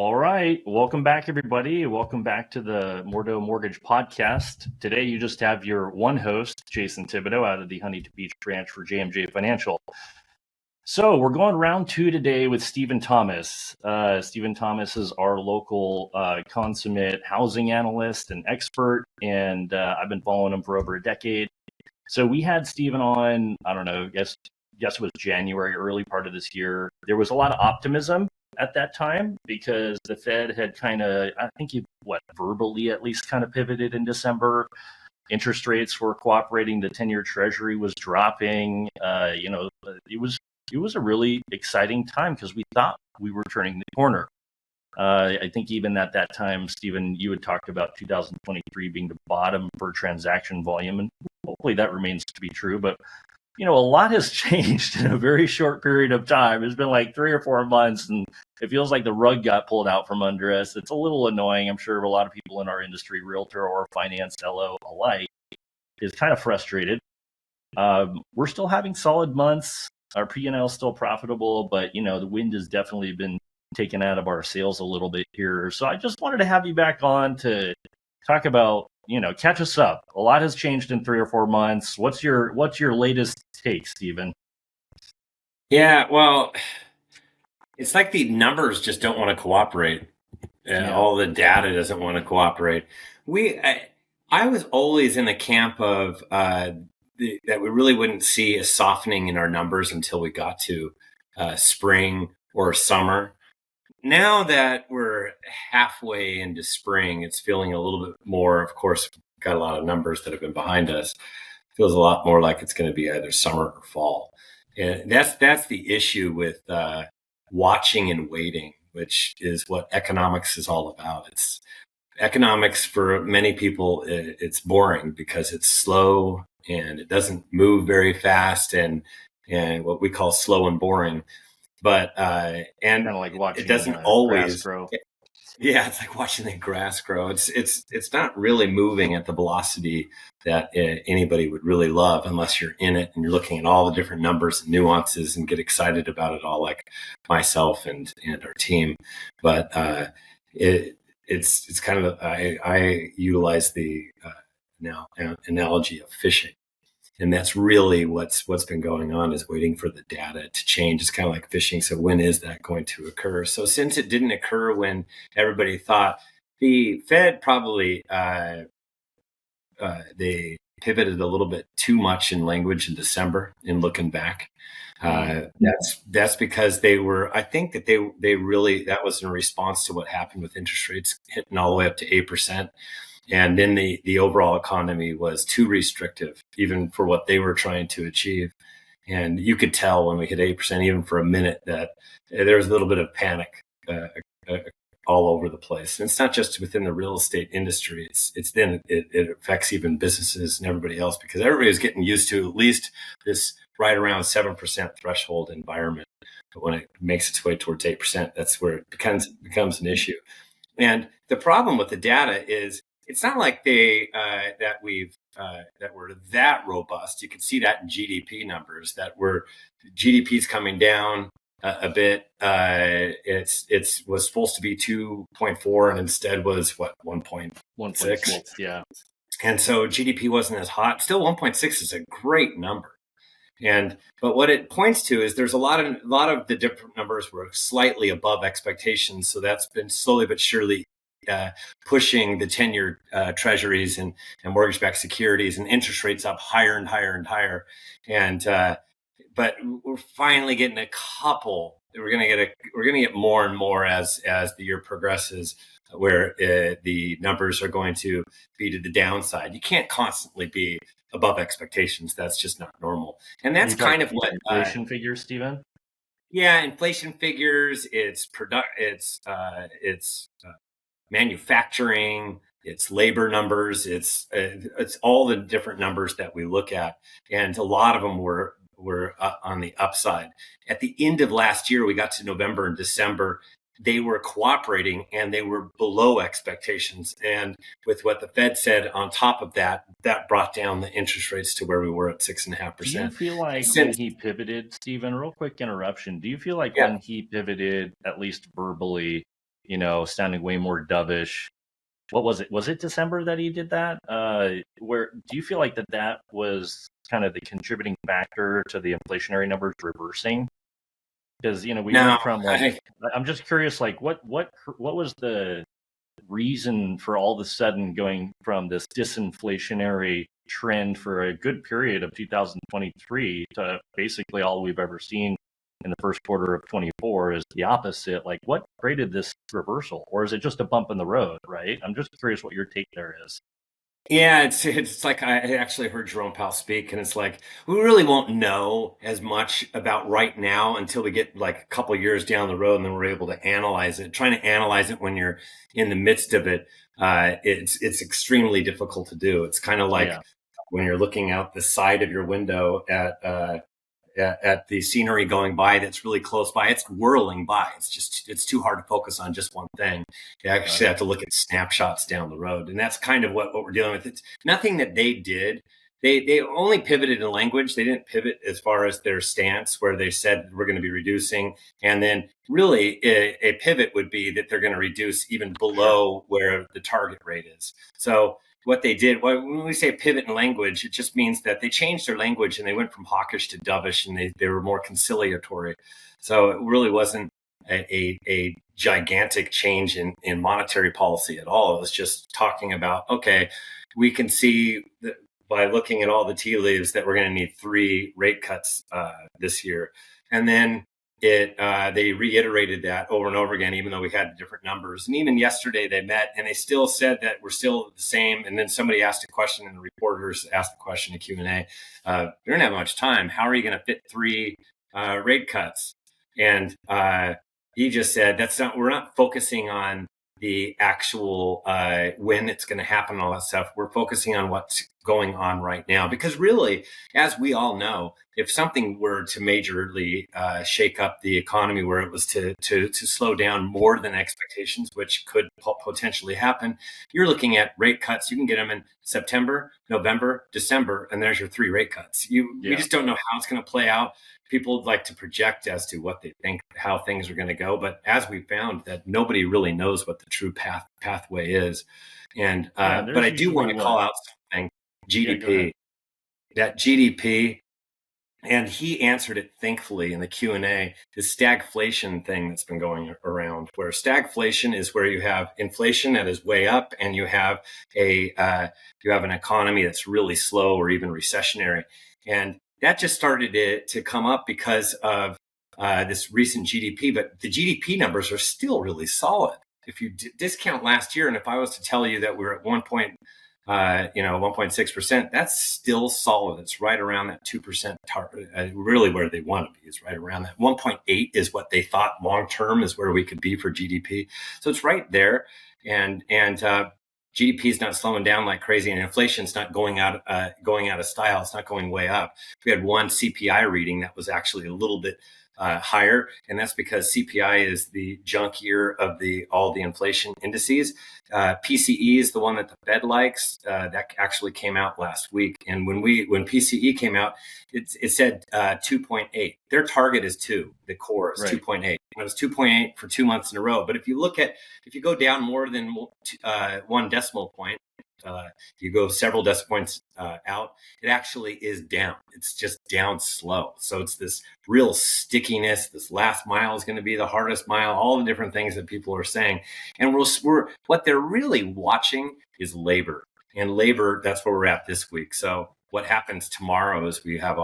All right. Welcome back, everybody. Welcome back to the Mordeau Mortgage Podcast. Today, you just have your one host, Jason Thibodeau, out of the Huntington Beach branch for JMJ Financial. So we're going round two today with Stephen Thomas. Stephen Thomas is our local consummate housing analyst and expert, and I've been following him for over a decade. So we had Stephen on, I don't know, guess it was January, early part of this year. There was a lot of optimism at that time because the Fed had kind of, I think verbally at least kind of pivoted in December. Interest rates were cooperating. The 10-year Treasury was dropping. It was a really exciting time because we thought we were turning the corner. I think even at that time, Stephen, you had talked about 2023 being the bottom for transaction volume, and hopefully that remains to be true. But a lot has changed in a very short period of time. It's been like 3 or 4 months, and it feels like the rug got pulled out from under us. It's a little annoying. I'm sure a lot of people in our industry, realtor or finance, LO alike, is kind of frustrated. We're still having solid months. Our P&L is still profitable, but the wind has definitely been taken out of our sails a little bit here. So I just wanted to have you back on to talk about, catch us up. A lot has changed in 3 or 4 months. What's your latest take, Stephen? Yeah, well, it's like the numbers just don't want to cooperate. All the data doesn't want to cooperate. I was always in the camp of that we really wouldn't see a softening in our numbers until we got to spring or summer. Now that we're halfway into spring, it's feeling a little bit more, of course, got a lot of numbers that have been behind us. It feels a lot more like it's going to be either summer or fall. And that's the issue with watching and waiting, which is what economics is all about. It's economics for many people. It's boring because it's slow and it doesn't move very fast and what we call slow and boring. But and kind of like watching it doesn't always grass grow. Yeah, it's like watching the grass grow. It's not really moving at the velocity that anybody would really love unless you're in it and you're looking at all the different numbers and nuances and get excited about it all, like myself and our team. But it's kind of I utilize the now analogy of fishing. And that's really what's been going on, is waiting for the data to change. It's kind of like fishing. So when is that going to occur? So since it didn't occur when everybody thought, the Fed probably they pivoted a little bit too much in language in December. In looking back, that's because I think that they really, that was in response to what happened with interest rates hitting all the way up to 8%. And then the overall economy was too restrictive, even for what they were trying to achieve. And you could tell when we hit 8%, even for a minute, that there was a little bit of panic all over the place. And it's not just within the real estate industry. It's then it affects even businesses and everybody else, because everybody is getting used to at least this right around 7% threshold environment. But when it makes its way towards 8%, that's where it becomes an issue. And the problem with the data is, it's not like that we're that robust. You can see that in GDP numbers, that GDP's coming down a bit. It was supposed to be 2.4 and instead was 1.6. Yeah. And so GDP wasn't as hot. Still, 1.6 is a great number. But what it points to is there's a lot of the different numbers were slightly above expectations. So that's been slowly but surely pushing the 10-year treasuries and mortgage-backed securities and interest rates up higher and higher and higher. But we're finally getting a couple. We're going to get more and more as the year progresses, where the numbers are going to be to the downside. You can't constantly be above expectations. That's just not normal. And that's kind of what inflation figures, Stephen. Yeah, inflation figures. It's manufacturing, it's labor numbers, it's all the different numbers that we look at, and a lot of them were on the upside. At the end of last year, we got to November and December, they were cooperating and they were below expectations. And with what the Fed said on top of that brought down the interest rates to where we were at 6.5%. Do you feel like when he pivoted, Stephen, real quick interruption, do you feel like when he pivoted, at least verbally, sounding way more dovish. What was it? Was it December that he did that? Where do you feel like that was kind of the contributing factor to the inflationary numbers reversing? Because we No, went from I'm just curious, what was the reason for all of a sudden going from this disinflationary trend for a good period of 2023 to basically all we've ever seen in the first quarter of 24 is the opposite. Like, what created this reversal, or is it just a bump in the road? Right. I'm just curious what your take there is. Yeah, it's like I actually heard Jerome Powell speak, and it's like we really won't know as much about right now until we get like a couple of years down the road, and then we're able to analyze it. Trying to analyze it when you're in the midst of it, it's extremely difficult to do. It's kind of like when you're looking out the side of your window at the scenery going by that's really close by. It's whirling by. It's too hard to focus on just one thing. You actually have to look at snapshots down the road. And that's kind of what we're dealing with. It's nothing that they did. They only pivoted in language. They didn't pivot as far as their stance where they said we're going to be reducing. And then really a pivot would be that they're going to reduce even below where the target rate is. So what they did, when we say pivot in language, it just means that they changed their language and they went from hawkish to dovish, and they were more conciliatory. So it really wasn't a gigantic change in monetary policy at all. It was just talking about, okay, we can see that by looking at all the tea leaves that we're going to need 3 rate cuts this year. And then they reiterated that over and over again, even though we had different numbers. And even yesterday they met and they still said that we're still the same. And then somebody asked a question, and the reporters asked the question in Q&A. You don't have much time. How are you going to fit 3 rate cuts? And he just said, we're not focusing on the actual when it's going to happen and all that stuff. We're focusing on what's going on right now. Because really, as we all know, if something were to majorly shake up the economy, where it was to slow down more than expectations, which could potentially happen, you're looking at rate cuts. You can get them in September, November, December, and there's your 3 rate cuts. We just don't know how it's going to play out. People like to project as to what they think, how things are going to go. But as we found, that nobody really knows what the true pathway is. And but I do want to call out something, GDP. That GDP, and he answered it thankfully in the Q&A, the stagflation thing that's been going around, where stagflation is where you have inflation that is way up, and you have an economy that's really slow or even recessionary. And that just started to come up because of this recent GDP, but the GDP numbers are still really solid. If you discount last year, and if I was to tell you that we're at 1.6%, that's still solid. It's right around that 2% target. Really where they want to be is right around that. 1.8 is what they thought long term is where we could be for GDP. So it's right there. And GDP is not slowing down like crazy, and inflation's not going out of style. It's not going way up. We had one CPI reading that was actually a little bit higher, and that's because CPI is the junk year of all the inflation indices. PCE is the one that the Fed likes. That actually came out last week, and when PCE came out, it said 2.8. Their target is 2. The core is 2.8. And it was 2.8 for 2 months in a row. But if you go down more than 1 decimal point, you go several decimal points out, it actually is down. It's just down slow. So it's this real stickiness. This last mile is going to be the hardest mile, all the different things that people are saying. And what they're really watching is labor. And labor, that's where we're at this week. So what happens tomorrow is we have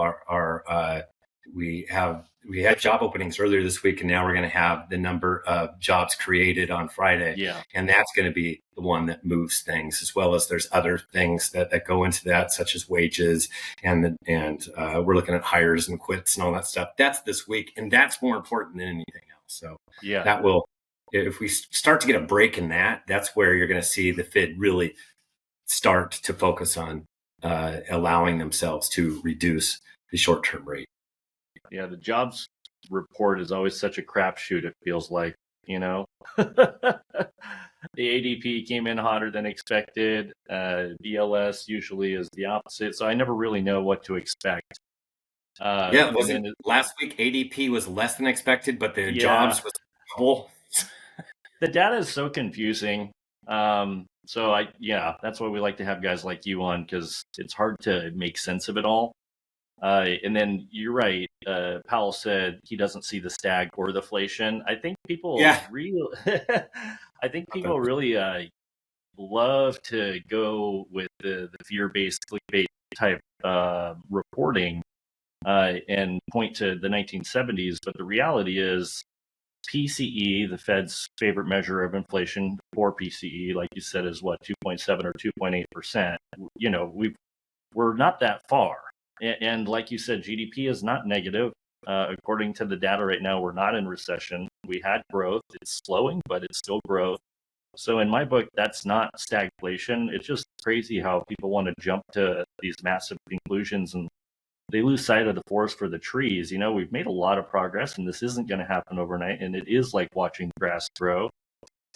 we had job openings earlier this week, and now we're going to have the number of jobs created on Friday. Yeah. And that's going to be the one that moves things, as well as there's other things that go into that, such as wages, and we're looking at hires and quits and all that stuff. That's this week, and that's more important than anything else. So that will, if we start to get a break in that, that's where you're going to see the Fed really start to focus on allowing themselves to reduce the short-term rate. Yeah, the jobs report is always such a crapshoot, it feels like, The ADP came in hotter than expected. BLS usually is the opposite. So I never really know what to expect. Last week ADP was less than expected, but the jobs was double. The data is so confusing. That's why we like to have guys like you on, because it's hard to make sense of it all. And then you're right. Powell said he doesn't see the stag or the inflation. I think people Yeah. really, I think people really love to go with the fear-based clickbait type reporting and point to the 1970s. But the reality is PCE, the Fed's favorite measure of inflation, core PCE, like you said, is what, 2.7 or 2.8%. We're not that far. And like you said, GDP is not negative. According to the data right now, we're not in recession. We had growth. It's slowing, but it's still growth. So in my book, that's not stagflation. It's just crazy how people want to jump to these massive conclusions and they lose sight of the forest for the trees. We've made a lot of progress and this isn't going to happen overnight. And it is like watching grass grow.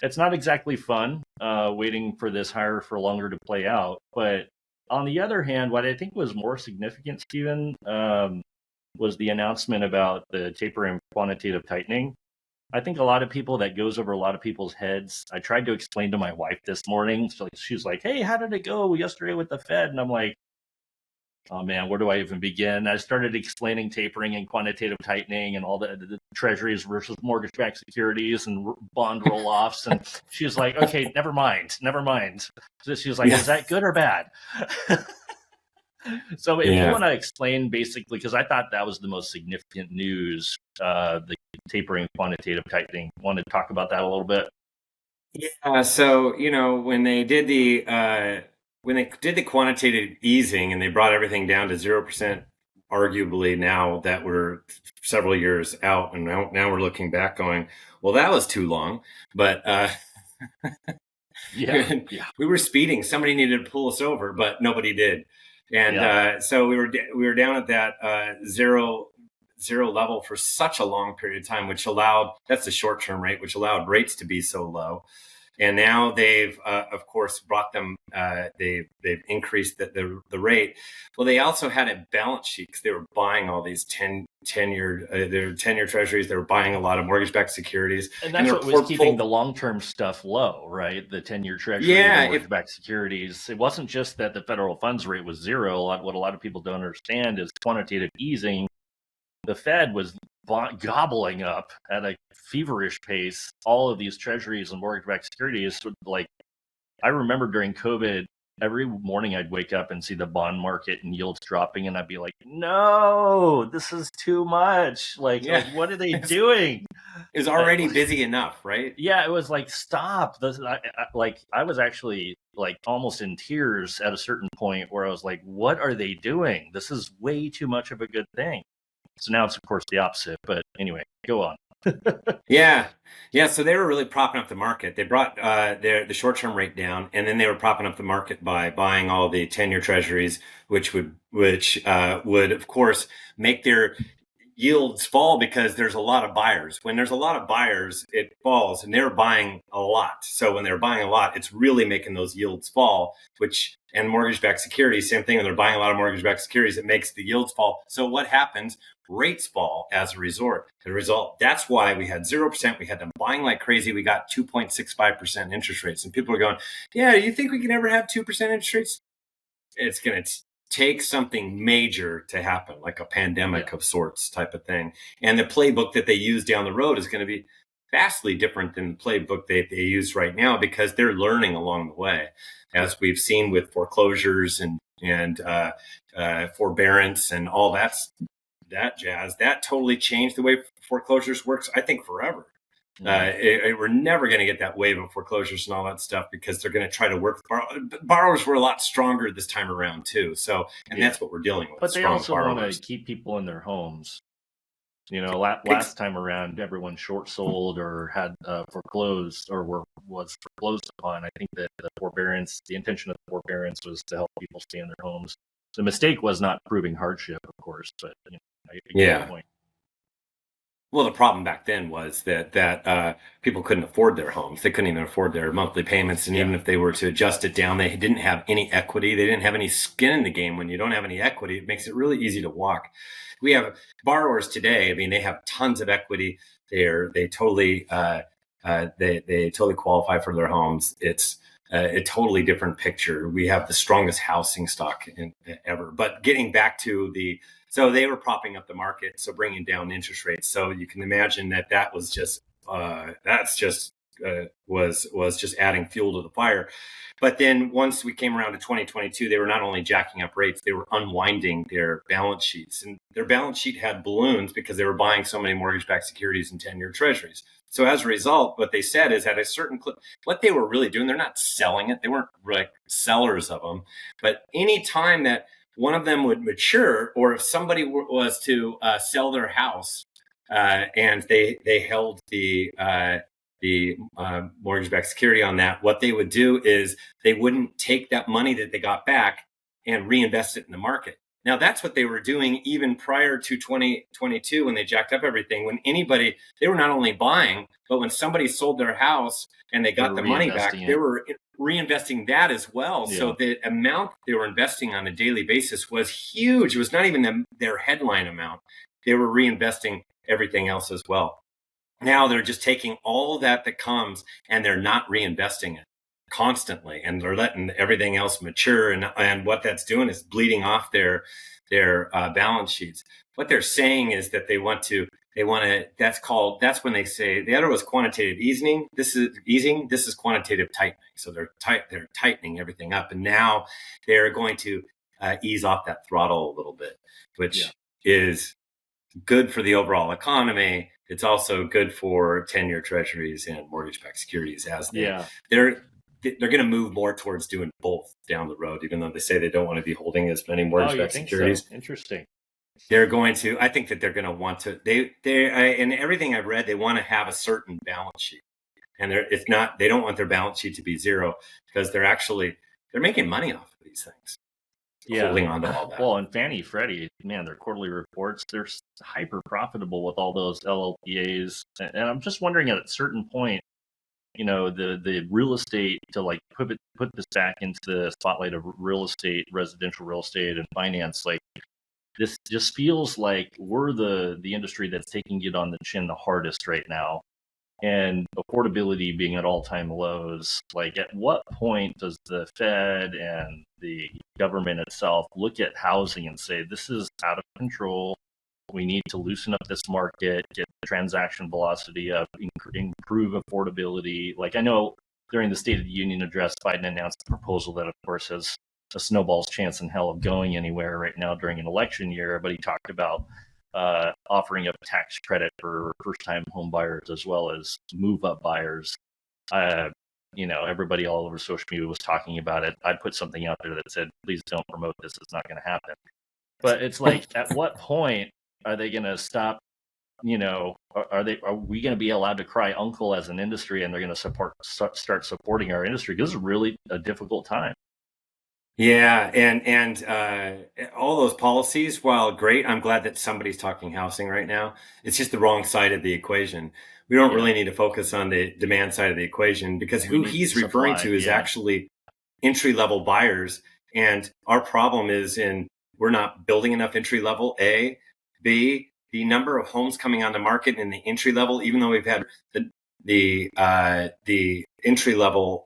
It's not exactly fun waiting for this higher for longer to play out. But on the other hand, what I think was more significant, Stephen, was the announcement about the tapering quantitative tightening. I think a lot of people, that goes over a lot of people's heads. I tried to explain to my wife this morning. So she's like, hey, how did it go yesterday with the Fed? And I'm like, oh man, where do I even begin? I started explaining tapering and quantitative tightening and all the treasuries versus mortgage-backed securities and bond roll-offs. And she's like, okay, never mind. So she was like, is that good or bad? So if you want to explain basically, because I thought that was the most significant news, the tapering quantitative tightening. Want to talk about that a little bit? Yeah. So, when they did the quantitative easing and they brought everything down to 0%, arguably now that we're several years out and now we're looking back going, well, that was too long. But we were speeding. Somebody needed to pull us over, but nobody did. And so we were down at that zero level for such a long period of time, which allowed, that's the short-term rate, which allowed rates to be so low. And now they've, of course, brought them, they've increased the rate. Well, they also had a balance sheet because they were buying all these 10-year treasuries. They were buying a lot of mortgage-backed securities. And that's what was keeping the long-term stuff low, right? The 10-year treasury and mortgage-backed securities. It wasn't just that the federal funds rate was zero. What a lot of people don't understand is quantitative easing. The Fed was gobbling up at a feverish pace all of these treasuries and mortgage-backed securities. Like, I remember during COVID, every morning I'd wake up and see the bond market and yields dropping, and I'd be like, no, this is too much. Like what are they doing? It's already busy enough, right? Yeah, it was like, stop. I was actually like almost in tears at a certain point where I was like, what are they doing? This is way too much of a good thing. So now it's, of course, the opposite. But anyway, go on. Yeah. So they were really propping up the market. They brought the short-term rate down, and then they were propping up the market by buying all the 10-year treasuries, which would of course make their yields fall because there's a lot of buyers. When there's a lot of buyers, it falls, and they're buying a lot. So when they're buying a lot, it's really making those yields fall, and mortgage-backed securities, same thing. When they're buying a lot of mortgage-backed securities, it makes the yields fall. So what happens? Rates fall as a result. That's why we had 0%. We had them buying like crazy. We got 2.65% interest rates. And people are going, yeah, you think we can ever have 2% interest rates? It's going to take something major to happen, like a pandemic of sorts type of thing. And the playbook that they use down the road is going to be vastly different than the playbook they use right now, because they're learning along the way, as we've seen with foreclosures and forbearance and all that jazz. That totally changed the way foreclosures works, I think, forever. We're never going to get that wave of foreclosures and all that stuff, because they're going to try to work with borrowers. Were a lot stronger this time around too. So, that's what we're dealing with. But they also want to keep people in their homes. Last time around, everyone short sold or had foreclosed or was foreclosed upon. I think that the intention of the forbearance was to help people stay in their homes. The mistake was not proving hardship, of course, but I get the point. Well, the problem back then was that people couldn't afford their homes. They couldn't even afford their monthly payments. And even if they were to adjust it down, they didn't have any equity. They didn't have any skin in the game. When you don't have any equity, it makes it really easy to walk. We have borrowers today. I mean, they have tons of equity. They totally they totally qualify for their homes. It's a totally different picture. We have the strongest housing stock ever. But getting back to so they were propping up the market, so bringing down interest rates. So you can imagine that was just was just adding fuel to the fire. But then once we came around to 2022, they were not only jacking up rates, they were unwinding their balance sheets. And their balance sheet had balloons because they were buying so many mortgage-backed securities and 10-year treasuries. So as a result, what they said is at a certain clip, what they were really doing, they're not selling it. They weren't like sellers of them. But any time that one of them would mature, or if somebody was to sell their house and they held the mortgage-backed security on that, what they would do is they wouldn't take that money that they got back and reinvest it in the market. Now, that's what they were doing even prior to 2022 when they jacked up everything. When they were not only buying, but when somebody sold their house and they got the money back, they were reinvesting that as well. Yeah. So the amount they were investing on a daily basis was huge. It was not even their headline amount. They were reinvesting everything else as well. Now they're just taking all that comes and they're not reinvesting it constantly, and they're letting everything else mature. And what that's doing is bleeding off their balance sheets. What they're saying is that they want to, that's when they say, the other was quantitative easing. This is quantitative tightening. So they're tightening everything up. And now they're going to ease off that throttle a little bit, which is good for the overall economy. It's also good for 10-year treasuries and mortgage-backed securities as they're going to move more towards doing both down the road, even though they say they don't want to be holding as many mortgage-backed securities. So? Interesting. They're going to, I think that they're going to want to, in everything I've read, they want to have a certain balance sheet. And if not, they don't want their balance sheet to be zero, because they're making money off of these things. Holding on to all that. Well, and Fannie, Freddie, man, their quarterly reports, they're hyper profitable with all those LLPAs. And I'm just wondering, at a certain point, the real estate, to like put this back into the spotlight of real estate, residential real estate and finance, like this just feels like we're the industry that's taking it on the chin the hardest right now. And affordability being at all-time lows, like at what point does the Fed and the government itself look at housing and say, this is out of control, we need to loosen up this market, get the transaction velocity up, improve affordability? Like, I know during the State of the Union address, Biden announced a proposal that, of course, has a snowball's chance in hell of going anywhere right now during an election year, but he talked about offering up tax credit for first-time home buyers as well as move-up buyers. Everybody all over social media was talking about it. I put something out there that said, please don't promote this. It's not going to happen. But it's like, at what point are they going to stop? Are we going to be allowed to cry uncle as an industry, and they're going to start supporting our industry? Because this is really a difficult time. Yeah, and all those policies, while great, I'm glad that somebody's talking housing right now. It's just the wrong side of the equation. We don't really need to focus on the demand side of the equation, because who he's referring to is actually entry-level buyers. And our problem is we're not building enough entry-level, A. B, the number of homes coming on the market in the entry-level, even though we've had the entry-level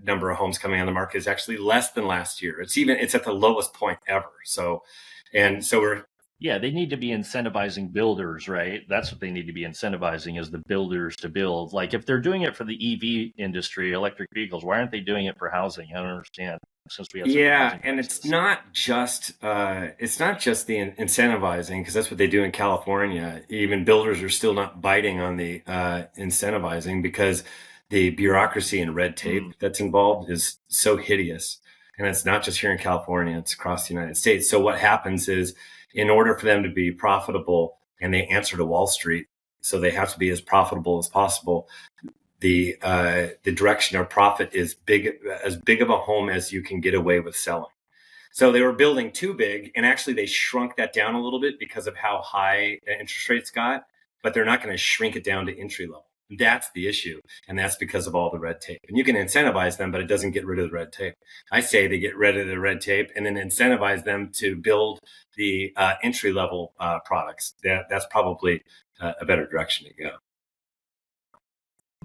number of homes coming on the market is actually less than last year. It's at the lowest point ever. They need to be incentivizing builders, right? That's what they need to be incentivizing, is the builders to build. Like, if they're doing it for the EV industry, electric vehicles, why aren't they doing it for housing? I don't understand. Since we have and it's not just the incentivizing, because that's what they do in California. Even builders are still not biting on the incentivizing, because the bureaucracy and red tape that's involved is so hideous. And it's not just here in California, it's across the United States. So what happens is, in order for them to be profitable, and they answer to Wall Street, so they have to be as profitable as possible, the direction of profit is as big of a home as you can get away with selling. So they were building too big, and actually they shrunk that down a little bit because of how high interest rates got, but they're not going to shrink it down to entry level. That's the issue. And that's because of all the red tape. And you can incentivize them, but it doesn't get rid of the red tape. I say they get rid of the red tape and then incentivize them to build the entry level products. That's probably a better direction to go.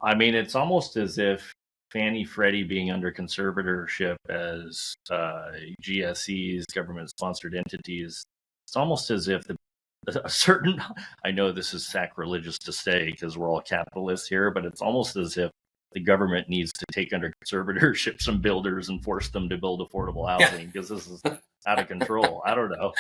I mean, it's almost as if Fannie Freddie being under conservatorship as GSEs, government-sponsored entities, it's almost as if a certain, I know this is sacrilegious to say because we're all capitalists here, but it's almost as if the government needs to take under conservatorship some builders and force them to build affordable housing because this is out of control. I don't know.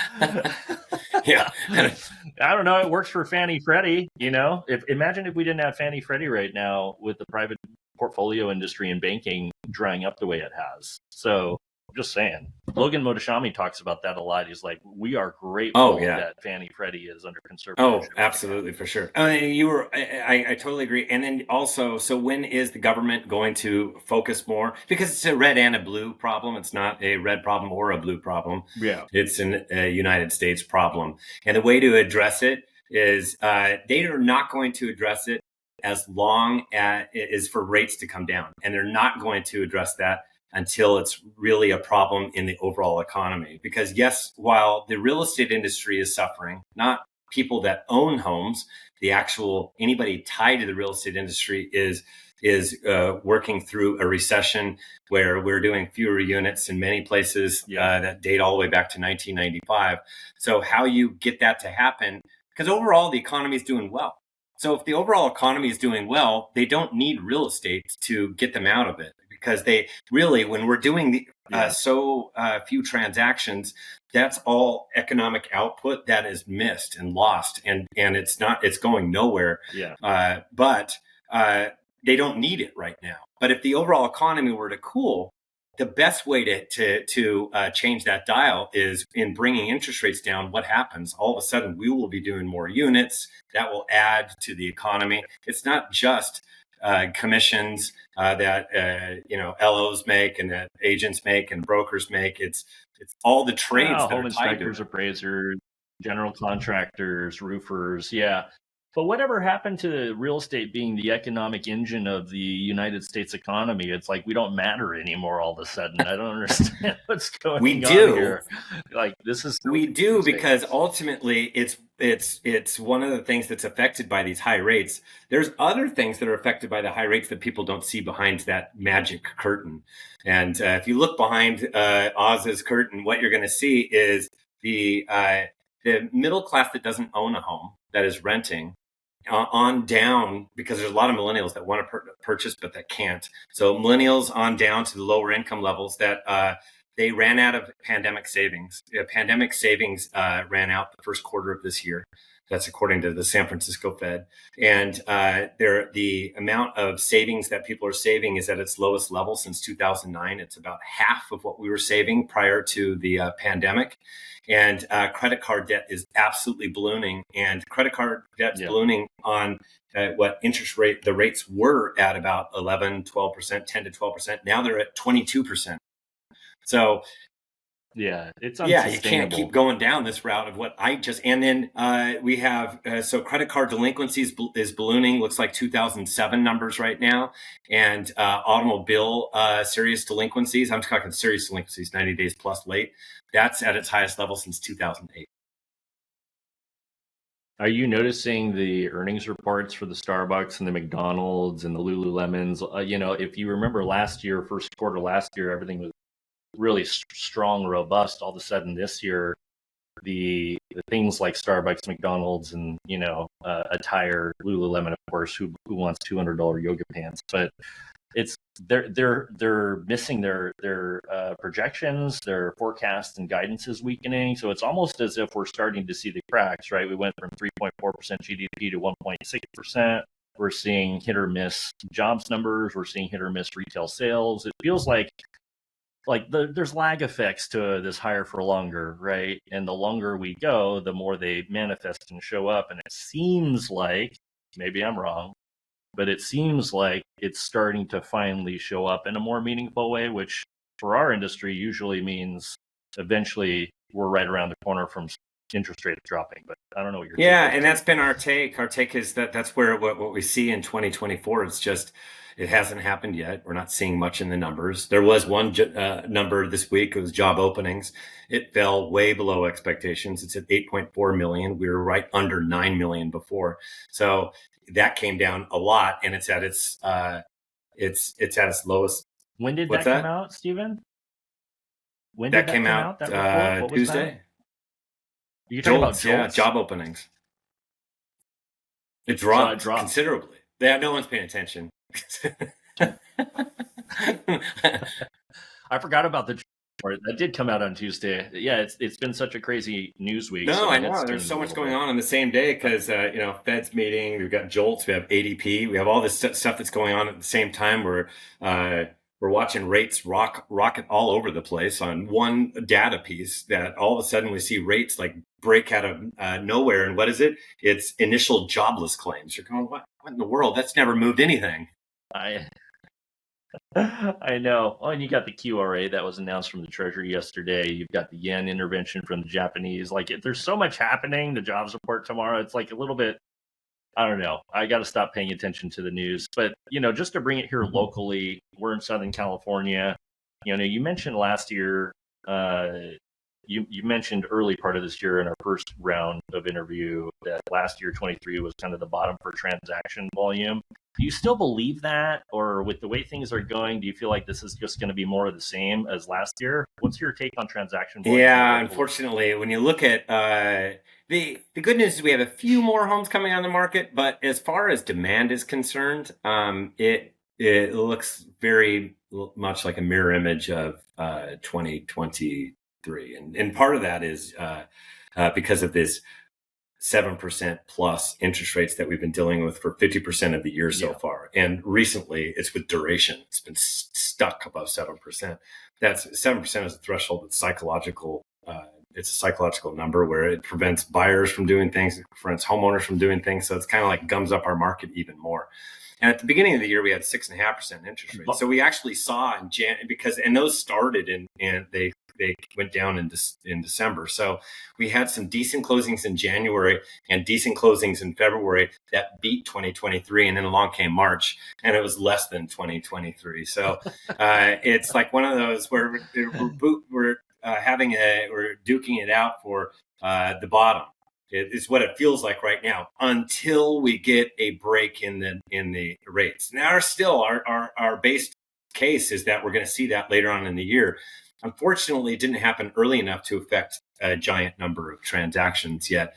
Yeah. I don't know. It works for Fannie Freddie. Imagine if we didn't have Fannie Freddie right now with the private portfolio industry and banking drying up the way it has. So I'm just saying. Logan Mohtashami talks about that a lot. He's like, we are grateful that Fannie Freddie is under conservatorship. Oh, absolutely, for sure. I totally agree. And then also, so when is the government going to focus more? Because it's a red and a blue problem. It's not a red problem or a blue problem. Yeah. It's a United States problem. And the way to address it is they are not going to address it as long as it is for rates to come down. And they're not going to address that until it's really a problem in the overall economy. Because yes, while the real estate industry is suffering, not people that own homes, anybody tied to the real estate industry is working through a recession where we're doing fewer units in many places that date all the way back to 1995. So how you get that to happen, because overall the economy is doing well. So if the overall economy is doing well, they don't need real estate to get them out of it. Because they really, when we're doing few transactions, that's all economic output that is missed and lost, and it's going nowhere. But they don't need it right now. But if the overall economy were to cool, the best way to change that dial is in bringing interest rates down. What happens? All of a sudden, we will be doing more units that will add to the economy. It's not just commissions that LOs make and that agents make and brokers make. It's all the trades that home are inspectors, appraisers, general contractors, roofers. Yeah. But whatever happened to real estate being the economic engine of the United States economy? It's like we don't matter anymore all of a sudden. I don't understand what's going on here. Like this is we do because ultimately it's one of the things that's affected by these high rates. There's other things that are affected by the high rates that people don't see behind that magic curtain. And if you look behind Oz's curtain, what you're going to see is the middle class that doesn't own a home, that is renting, on down, because there's a lot of millennials that want to purchase but that can't. So millennials on down to the lower income levels that they ran out of pandemic savings. Pandemic savings ran out the first quarter of this year. That's according to the San Francisco Fed. And the amount of savings that people are saving is at its lowest level since 2009. It's about half of what we were saving prior to the pandemic. And credit card debt is absolutely ballooning. And credit card debt's ballooning on what the rates were at about 11, 12%, 10 to 12%. Now they're at 22%. So it's unsustainable. You can't keep going down this route of what and then we have, so credit card delinquencies is ballooning, looks like 2007 numbers right now. And automobile serious delinquencies, I'm talking serious delinquencies, 90 days plus late, that's at its highest level since 2008. Are you noticing the earnings reports for the Starbucks and the McDonald's and the Lululemons? If you remember first quarter last year, everything was really strong, robust. All of a sudden this year, the things like Starbucks, McDonald's, and attire, Lululemon, of course, who wants $200 yoga pants, but they're missing their projections, their forecasts and guidance is weakening. So it's almost as if we're starting to see the cracks, right? We went from 3.4% GDP to 1.6%. We're seeing hit or miss jobs numbers. We're seeing hit or miss retail sales. It feels like there's lag effects to this higher for longer, right? And the longer we go, the more they manifest and show up. And it seems like, maybe I'm wrong, but it seems like it's starting to finally show up in a more meaningful way, which for our industry usually means eventually we're right around the corner from interest rates dropping. But I don't know what and that's been our take. Our take is that that's where what we see in 2024. It's just It hasn't happened yet. We're not seeing much in the numbers. There was one number this week. It was job openings. It fell way below expectations. It's at 8.4 million. We were right under 9 million before. So that came down a lot, and it's at its lowest. When did that come out, Stephen? When did that came out? That report? What was Tuesday. That? You're talking about JOLTS? Yeah, job openings. It dropped considerably. Yeah, no one's paying attention. I forgot about the report. That did come out on Tuesday. Yeah, it's been such a crazy news week. No, so I know. There's so much going on the same day because, Fed's meeting, we've got JOLTS, we have ADP, we have all this stuff that's going on at the same time. We're watching rates rocket all over the place on one data piece that all of a sudden we see rates like break out of nowhere. And what is it? It's initial jobless claims. You're going, what in the world? That's never moved anything. I know. Oh, and you got the QRA that was announced from the Treasury yesterday. You've got the yen intervention from the Japanese. Like, there's so much happening. The jobs report tomorrow. It's like a little bit, I don't know. I got to stop paying attention to the news. But, just to bring it here locally, we're in Southern California. You mentioned last year, you mentioned early part of this year in our first round of interview that last year, 23, was kind of the bottom for transaction volume. Do you still believe that? Or with the way things are going, do you feel like this is just going to be more of the same as last year? What's your take on transaction volume? Yeah, unfortunately, when you look at the good news is we have a few more homes coming on the market, but as far as demand is concerned, it looks very much like a mirror image of 2023. And part of that is because of this 7% plus interest rates that we've been dealing with for 50% of the year so far. And recently it's with duration. It's been stuck above 7%. That's 7% is a threshold that's psychological. It's a psychological number where it prevents buyers from doing things, it prevents homeowners from doing things. So it's kind of like gums up our market even more. And at the beginning of the year, we had 6.5% interest rate. So we actually saw in and those started and they went down in December. So we had some decent closings in January and decent closings in February that beat 2023. And then along came March and it was less than 2023. So it's like one of those where we're duking it out for the bottom. It is what it feels like right now until we get a break in the rates. Now, our base case is that we're going to see that later on in the year. Unfortunately, it didn't happen early enough to affect a giant number of transactions yet.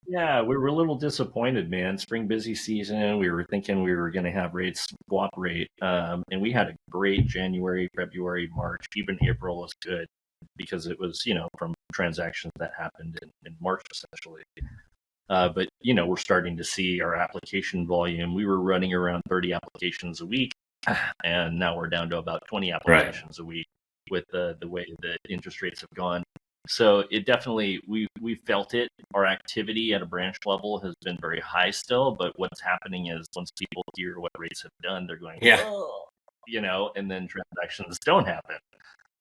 Yeah, we were a little disappointed, man. Spring busy season, we were thinking we were going to have rates swap rate, and we had a great January, February, March, even April was good because it was, from transactions that happened in March, essentially. But, we're starting to see our application volume. We were running around 30 applications a week, and now we're down to about 20 applications a week with the way the interest rates have gone. So it definitely, we felt it. Our activity at a branch level has been very high still, but what's happening is once people hear what rates have done, they're going, oh, and then transactions don't happen.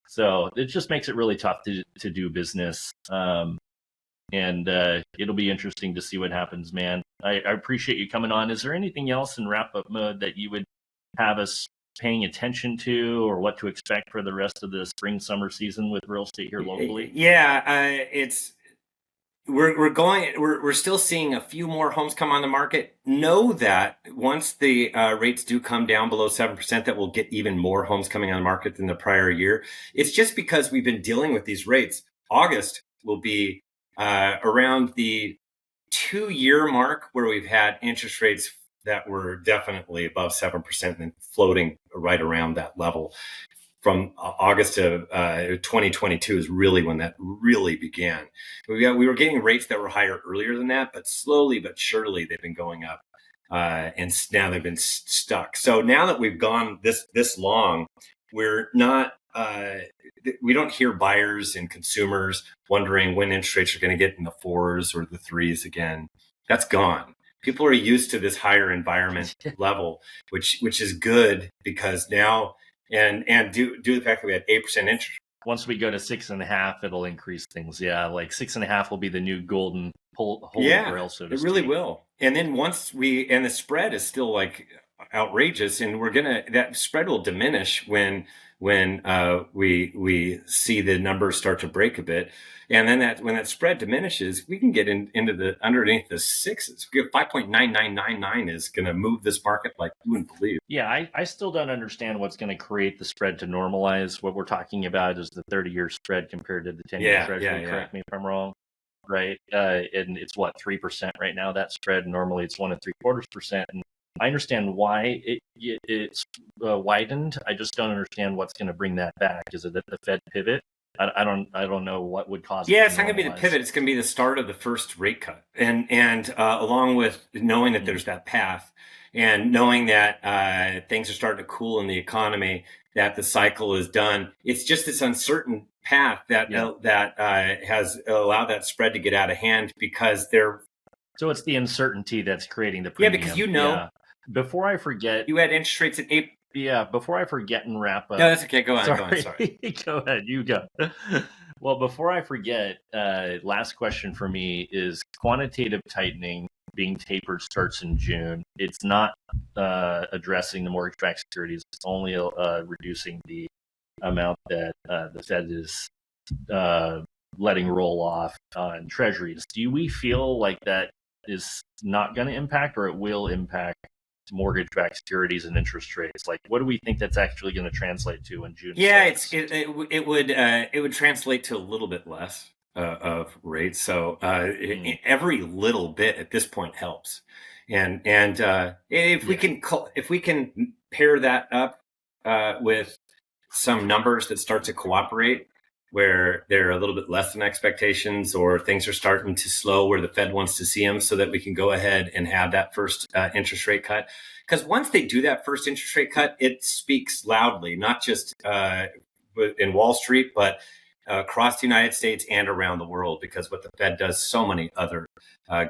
So it just makes it really tough to do business. And it'll be interesting to see what happens, man. I appreciate you coming on. Is there anything else in wrap-up mode that you would have us paying attention to or what to expect for the rest of the spring summer season with real estate here locally? Yeah, we're still seeing a few more homes come on the market. Know that once the rates do come down below 7%, that we'll get even more homes coming on the market than the prior year. It's just because we've been dealing with these rates. August will be around the 2-year mark where we've had interest rates that were definitely above 7% and floating right around that level. From August of 2022 is really when that really began. We were getting rates that were higher earlier than that, but slowly but surely they've been going up, and now they've been stuck. So now that we've gone this long, we're not. We don't hear buyers and consumers wondering when interest rates are going to get in the 4s or the 3s again. That's gone. People are used to this higher environment level, which is good because now. And due to the fact that we had 8% interest. Once we go to 6.5, it'll increase things. Yeah, like 6.5 will be the new golden holy grail, so to speak. It really will. And then once and the spread is still like outrageous, and that spread will diminish when we see the numbers start to break a bit, and then when that spread diminishes, we can get into the underneath the sixes. 5.9999 is going to move this market like you wouldn't believe. Yeah, I still don't understand what's going to create the spread to normalize. What we're talking about is the 30-year spread compared to the 10-year Treasury. Correct me if I'm wrong. Right, and it's what, 3% right now, that spread. Normally it's 1.75%, and I understand why it's widened. I just don't understand what's going to bring that back. Is it that the Fed pivot? I don't know what would cause. Yeah, it's not going to be the pivot. It's going to be the start of the first rate cut, and along with knowing that there's that path, and knowing that things are starting to cool in the economy, that the cycle is done. It's just this uncertain path that has allowed that spread to get out of hand because they're. So it's the uncertainty that's creating the premium. Yeah, because before I forget, you had interest rates at 8. Yeah, before I forget and wrap up. No, that's okay. Go on. Sorry. Go ahead. You go. Well, before I forget, last question for me is quantitative tightening being tapered starts in June. It's not addressing the mortgage-backed securities. It's only reducing the amount that the Fed is letting roll off on treasuries. Do we feel like that is not going to impact, or it will impact mortgage-backed securities and interest rates? Like, what do we think that's actually going to translate to in June? Yeah, it would translate to a little bit less of rates. So every little bit at this point helps, and if we can pair that up with some numbers that start to cooperate, where they're a little bit less than expectations, or things are starting to slow where the Fed wants to see them, so that we can go ahead and have that first interest rate cut. Because once they do that first interest rate cut, it speaks loudly, not just in Wall Street, but across the United States and around the world, because what the Fed does, so many other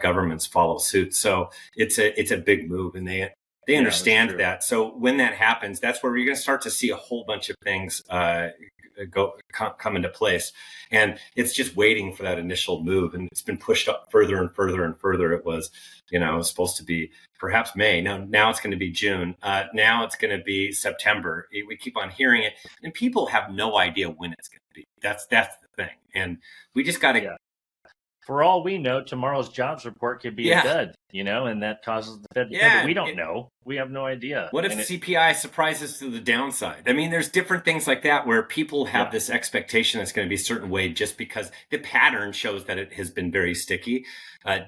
governments follow suit. So it's a big move, and they understand that. So when that happens, that's where you're going to start to see a whole bunch of things come into place, and it's just waiting for that initial move, and it's been pushed up further and further and further. It was supposed to be perhaps May. Now it's going to be June. Now it's going to be September. We keep on hearing it, and people have no idea when it's going to be. That's the thing, and we just got to. Yeah. For all we know, tomorrow's jobs report could be a dud, and that causes the Fed to pivot. We don't know. We have no idea. What if CPI surprises to the downside? I mean, there's different things like that where people have this expectation that's going to be a certain way, just because the pattern shows that it has been very sticky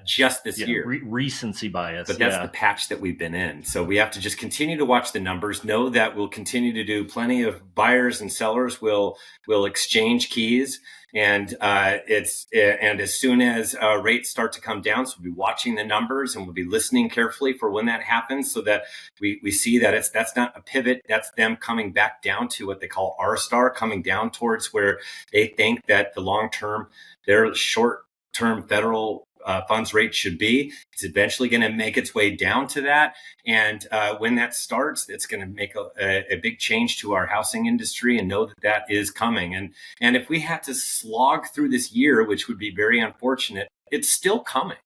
just this year. Recency bias. But that's the patch that we've been in. So we have to just continue to watch the numbers, know that we'll continue to do plenty of buyers and sellers will exchange keys. And and as soon as rates start to come down, so we'll be watching the numbers, and we'll be listening carefully for when that happens, so that we see that that's not a pivot. That's them coming back down to what they call R-star, coming down towards where they think that the their short-term federal funds rate should be. It's eventually going to make its way down to that. And when that starts, it's going to make a big change to our housing industry, and know that is coming. And if we had to slog through this year, which would be very unfortunate, it's still coming.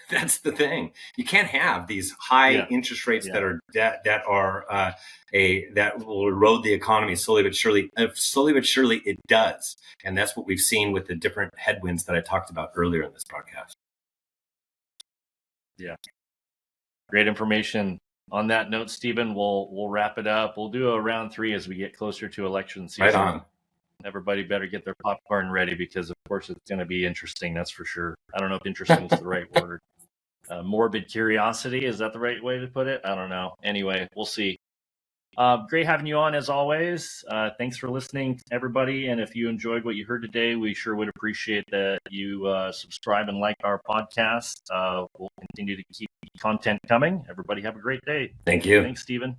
That's the thing. You can't have these high interest rates that will erode the economy slowly but surely. Slowly but surely it does. And that's what we've seen with the different headwinds that I talked about earlier in this podcast. Yeah. Great information. On that note, Stephen, we'll wrap it up. We'll do a round 3 as we get closer to election season. Right on. Everybody better get their popcorn ready, because of course it's going to be interesting. That's for sure. I don't know if interesting is the right word. Morbid curiosity, is that the right way to put it? I don't know. Anyway, we'll see. Great having you on as always. Thanks for listening, everybody. And if you enjoyed what you heard today, we sure would appreciate that you subscribe and like our podcast. We'll continue to keep content coming. Everybody have a great day. Thank you. Thanks, Stephen.